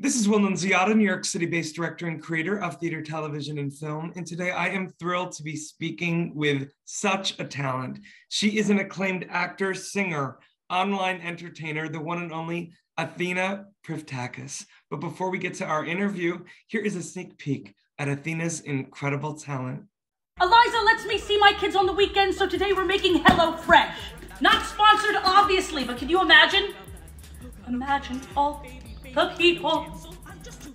This is Will Nunziata, New York City-based director and creator of theater, television, and film. And today I am thrilled to be speaking with such a talent. She is an acclaimed actor, singer, online entertainer, the one and only ATHENA P. But before we get to our interview, here is a sneak peek at ATHENA's incredible talent. Eliza lets me see my kids on the weekend, so today we're making HelloFresh. Not sponsored, obviously, but can you imagine? Imagine all the people.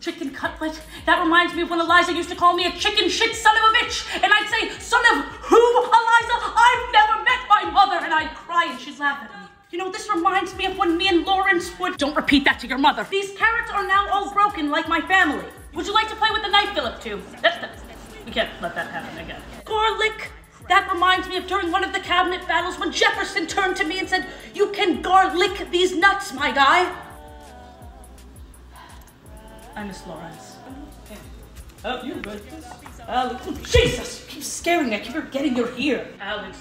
Chicken cutlet. That reminds me of when Eliza used to call me a chicken shit son of a bitch. And I'd say, son of who, Eliza? I've never met my mother. And I'd cry and she'd laugh at me. You know, this reminds me of when me and Lawrence would... Don't repeat that to your mother. These carrots are now all broken like my family. Would you like to play with the knife, Philip, too? We can't let that happen again. Garlic. That reminds me of during one of the cabinet battles when Jefferson turned to me and said, you can garlic these nuts, my guy. I miss Lawrence. Oh, you good? Alex. Jesus! You keep scaring me. I keep forgetting you're here. Alex.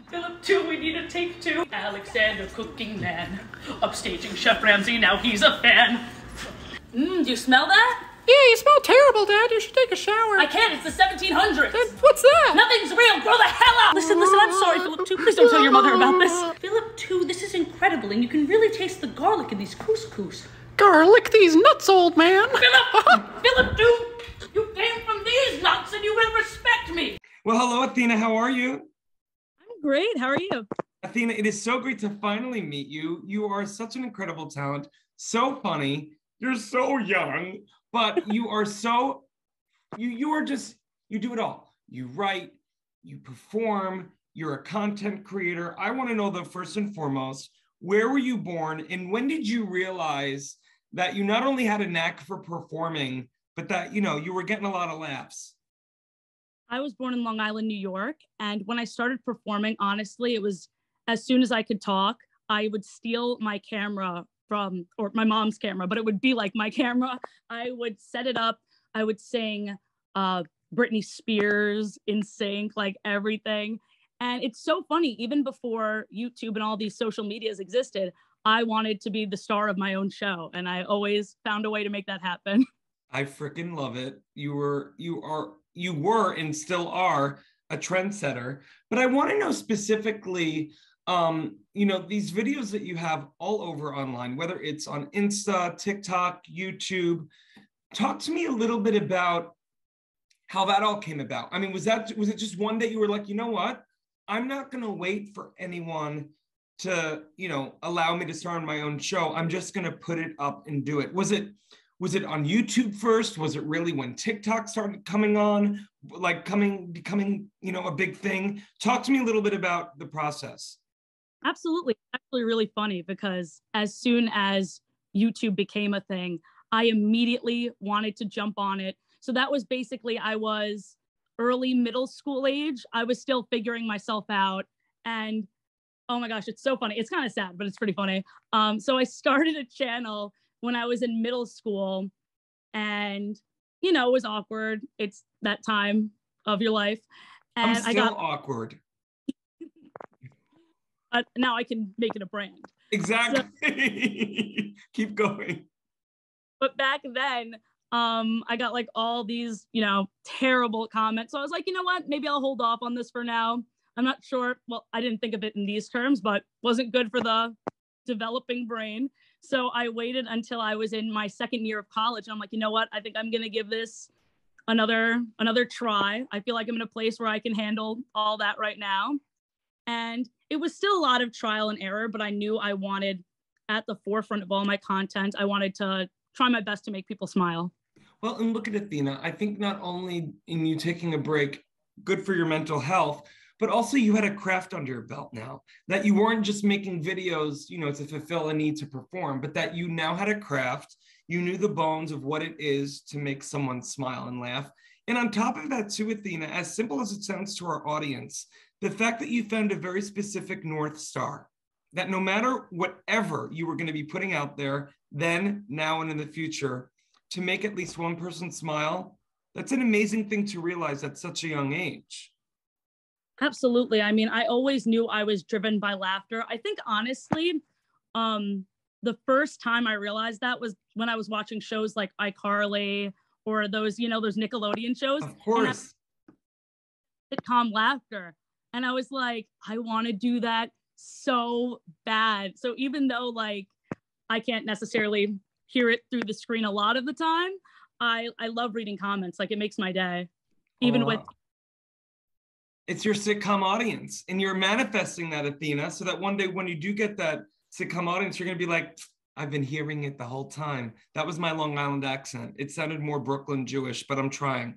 Philip, too, we need a take two. Alexander Cooking Man. Upstaging Chef Ramsay, now he's a fan. Do you smell that? Yeah, you smell terrible, Dad. You should take a shower. I can't. It's the 1700s. What's that? Nothing's real. Grow the hell up. Listen, I'm sorry, Philip, too. Please don't tell your mother about this. Philip, too, this is incredible, and you can really taste the garlic in these couscous. Garlic these nuts, old man. Philip, dude, you came from these nuts and you will respect me. Well, hello, ATHENA. How are you? I'm great. How are you? ATHENA, it is so great to finally meet you. You are such an incredible talent, so funny. You're so young, but you are so, you are just, you do it all. You write, you perform, you're a content creator. I want to know, though, first and foremost, where were you born and when did you realize that you not only had a knack for performing, but that, you know, you were getting a lot of laughs? I was born in Long Island, New York. And when I started performing, honestly, it was as soon as I could talk, I would steal my camera or my mom's camera, but it would be like my camera. I would set it up. I would sing Britney Spears in sync, like everything. And it's so funny, even before YouTube and all these social medias existed, I wanted to be the star of my own show. And I always found a way to make that happen. I freaking love it. You were and still are a trendsetter, but I want to know specifically, you know, these videos that you have all over online, whether it's on Insta, TikTok, YouTube, talk to me a little bit about how that all came about. I mean, was it just one day you were like, you know what? I'm not going to wait for anyone to, you know, allow me to star on my own show. I'm just going to put it up and do it. Was it on YouTube first? Was it really when TikTok started coming on, like becoming, you know, a big thing? Talk to me a little bit about the process. Absolutely. It's actually really funny because as soon as YouTube became a thing, I immediately wanted to jump on it. So that was basically, I was early middle school age. I was still figuring myself out. And oh my gosh, it's so funny. It's kind of sad, but it's pretty funny. So I started a channel when I was in middle school and, you know, it was awkward. It's that time of your life. And I'm still awkward. Now I can make it a brand. Exactly. So, keep going. But back then, I got like all these, you know, terrible comments. So I was like, you know what? Maybe I'll hold off on this for now. I'm not sure. Well, I didn't think of it in these terms, but wasn't good for the developing brain. So I waited until I was in my second year of college. And I'm like, you know what? I think I'm going to give this another try. I feel like I'm in a place where I can handle all that right now. And it was still a lot of trial and error, but I knew I wanted at the forefront of all my content. I wanted to try my best to make people smile. Well, and look at ATHENA. I think not only in you taking a break, good for your mental health, but also you had a craft under your belt now, that you weren't just making videos, you know, to fulfill a need to perform, but that you now had a craft. You knew the bones of what it is to make someone smile and laugh. And on top of that too, ATHENA, as simple as it sounds to our audience, the fact that you found a very specific North Star, that no matter whatever you were going to be putting out there, then, now, and in the future, to make at least one person smile, that's an amazing thing to realize at such a young age. Absolutely. I mean, I always knew I was driven by laughter. I think honestly, the first time I realized that was when I was watching shows like iCarly or those, those Nickelodeon shows. Of course. Sitcom laughter. And I was like, I want to do that so bad. So even though like I can't necessarily hear it through the screen a lot of the time, I love reading comments. Like it makes my day. Even with it's your sitcom audience, and you're manifesting that, Athena, so that one day when you do get that sitcom audience, you're going to be like, I've been hearing it the whole time. That was my Long Island accent. It sounded more Brooklyn Jewish, but I'm trying.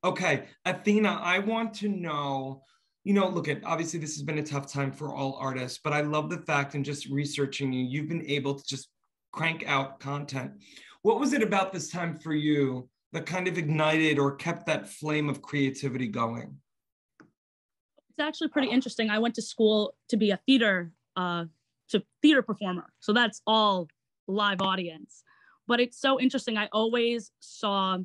Okay, Athena, I want to know, look at, obviously this has been a tough time for all artists, but I love the fact, and just researching you, you've been able to just crank out content. What was it about this time for you that kind of ignited or kept that flame of creativity going? It's actually pretty interesting. I went to school to be a theater performer. So that's all live audience. But it's so interesting. I always saw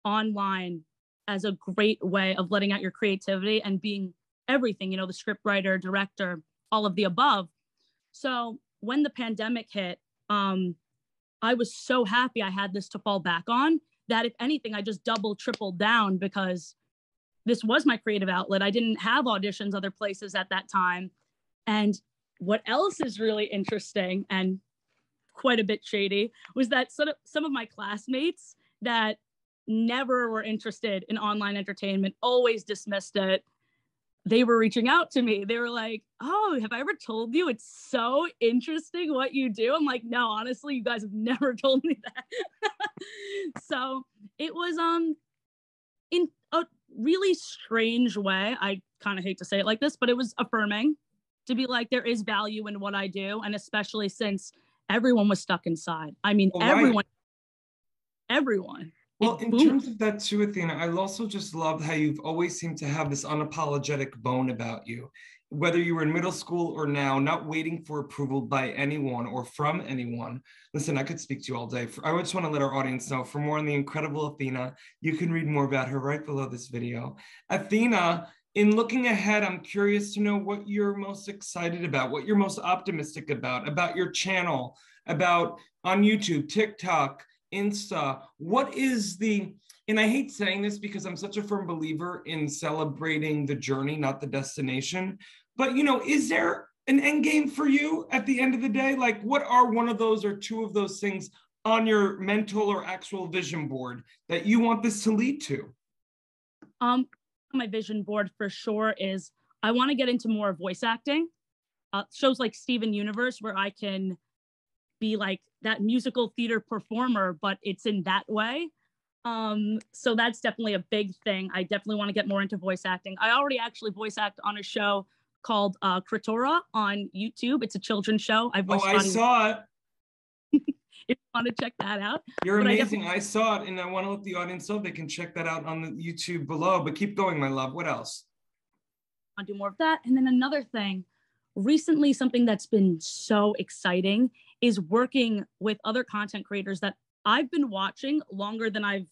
online as a great way of letting out your creativity and being everything, the script writer, director, all of the above. So when the pandemic hit, I was so happy I had this to fall back on that if anything, I just tripled down because this was my creative outlet. I didn't have auditions other places at that time. And what else is really interesting and quite a bit shady was that some of my classmates that never were interested in online entertainment, always dismissed it. They were reaching out to me. They were like, oh, have I ever told you it's so interesting what you do? I'm like, no, honestly, you guys have never told me that. So it was in a really strange way. I kind of hate to say it like this, but it was affirming to be like, there is value in what I do. And especially since everyone was stuck inside. I mean, everyone. Well, in terms of that too, Athena, I also just love how you've always seemed to have this unapologetic bone about you. Whether you were in middle school or now, not waiting for approval by anyone or from anyone. Listen, I could speak to you all day. I just want to let our audience know, for more on the incredible Athena, you can read more about her right below this video. Athena, in looking ahead, I'm curious to know what you're most excited about, what you're most optimistic about your channel, about on YouTube, TikTok, Insta. What is and I hate saying this because I'm such a firm believer in celebrating the journey, not the destination, but is there an end game for you at the end of the day? Like, what are one of those or two of those things on your mental or actual vision board that you want this to lead to? My vision board for sure is I want to get into more voice acting, shows like Steven Universe, where I can be like that musical theater performer, but it's in that way. So that's definitely a big thing. I definitely want to get more into voice acting. I already actually voice act on a show called Kritora on YouTube. It's a children's show. I saw it. If you want to check that out. You're amazing. I saw it, and I want to let the audience know they can check that out on the YouTube below. But keep going, my love. What else? I'll do more of that. And then another thing, recently, something that's been so exciting is working with other content creators that I've been watching longer than I've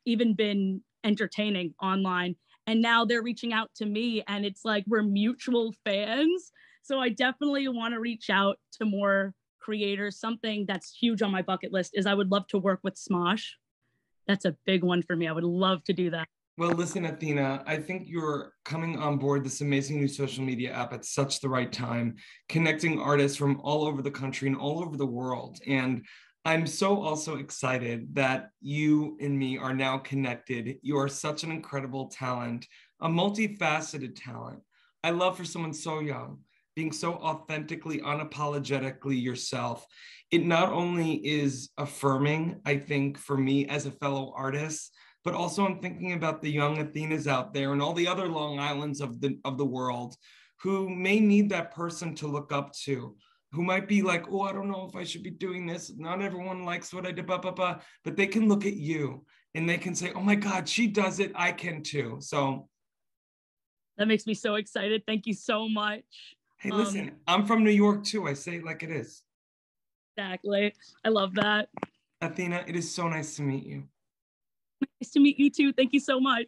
even been entertaining online. And now they're reaching out to me, and it's like we're mutual fans. So I definitely want to reach out to more creators. Something that's huge on my bucket list is I would love to work with Smosh. That's a big one for me. I would love to do that. Well, listen, Athena, I think you're coming on board this amazing new social media app at such the right time, connecting artists from all over the country and all over the world. And I'm so also excited that you and me are now connected. You are such an incredible talent, a multifaceted talent. I love for someone so young, being so authentically, unapologetically yourself. It not only is affirming, I think, for me as a fellow artist, but also I'm thinking about the young Athenas out there and all the other Long Islands of the world who may need that person to look up to, who might be like, oh, I don't know if I should be doing this. Not everyone likes what I did, but they can look at you and they can say, oh my God, she does it, I can too. So that makes me so excited. Thank you so much. Hey, listen, I'm from New York too. I say it like it is. Exactly. I love that. Athena, it is so nice to meet you. Nice to meet you too. Thank you so much.